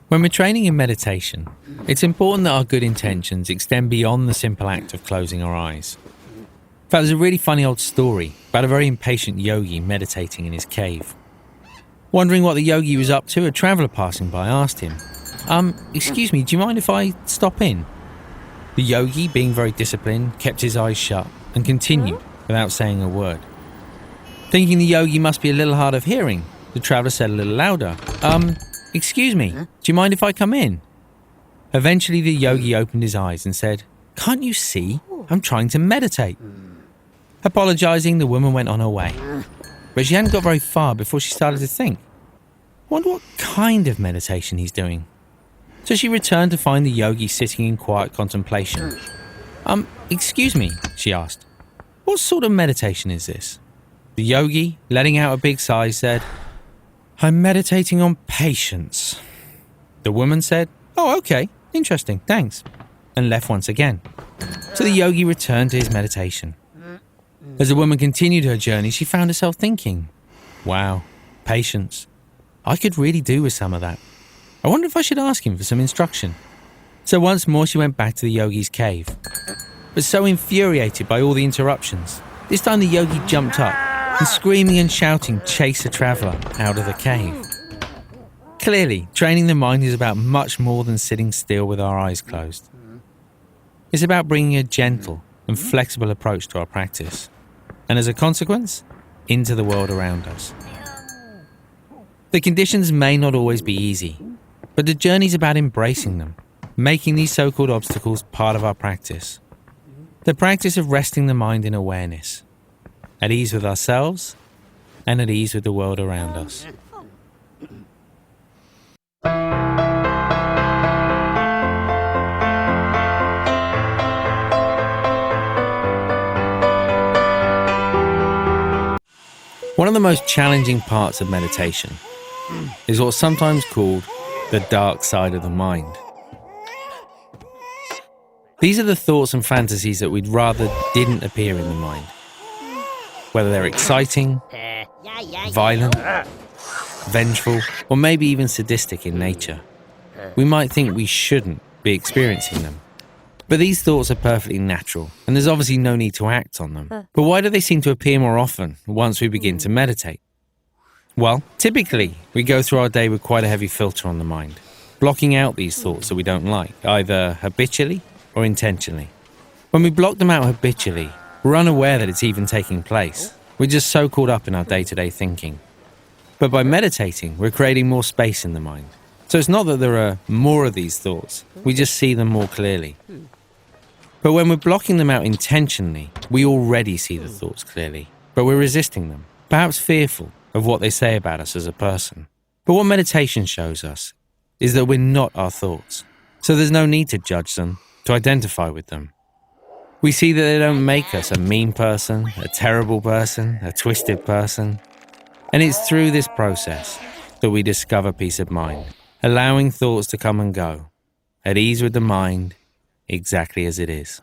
When we're training in meditation, it's important that our good intentions extend beyond the simple act of closing our eyes. In fact, there's a really funny old story about a very impatient yogi meditating in his cave. Wondering what the yogi was up to, a traveller passing by asked him, excuse me, do you mind if I stop in? The yogi, being very disciplined, kept his eyes shut and continued without saying a word. Thinking the yogi must be a little hard of hearing, the traveller said a little louder, excuse me, do you mind if I come in? Eventually the yogi opened his eyes and said, can't you see? I'm trying to meditate. Apologising, the woman went on her way. But she hadn't got very far before she started to think, I wonder what kind of meditation he's doing. So she returned to find the yogi sitting in quiet contemplation. Excuse me, she asked, what sort of meditation is this? The yogi, letting out a big sigh, said, I'm meditating on patience. The woman said, oh, okay, interesting, thanks, and left once again. So the yogi returned to his meditation. As the woman continued her journey, she found herself thinking, wow, patience. I could really do with some of that. I wonder if I should ask him for some instruction. So once more she went back to the yogi's cave. But so infuriated by all the interruptions, this time the yogi jumped up and screaming and shouting chased the traveller out of the cave. Clearly, training the mind is about much more than sitting still with our eyes closed. It's about bringing a gentle and flexible approach to our practice, and as a consequence, into the world around us. The conditions may not always be easy, but the journey's about embracing them, making these so-called obstacles part of our practice. The practice of resting the mind in awareness, at ease with ourselves and at ease with the world around us. One of the most challenging parts of meditation is what's sometimes called the dark side of the mind. These are the thoughts and fantasies that we'd rather didn't appear in the mind. Whether they're exciting, violent, vengeful, or maybe even sadistic in nature. We might think we shouldn't be experiencing them. But these thoughts are perfectly natural, and there's obviously no need to act on them. But why do they seem to appear more often once we begin to meditate? Well, typically, we go through our day with quite a heavy filter on the mind, blocking out these thoughts that we don't like, either habitually or intentionally. When we block them out habitually, we're unaware that it's even taking place. We're just so caught up in our day-to-day thinking. But by meditating, we're creating more space in the mind. So it's not that there are more of these thoughts, we just see them more clearly. But when we're blocking them out intentionally, we already see the thoughts clearly, but we're resisting them, perhaps fearful of what they say about us as a person. But what meditation shows us is that we're not our thoughts. So there's no need to judge them, to identify with them. We see that they don't make us a mean person, a terrible person, a twisted person. And it's through this process that we discover peace of mind, allowing thoughts to come and go, at ease with the mind, exactly as it is.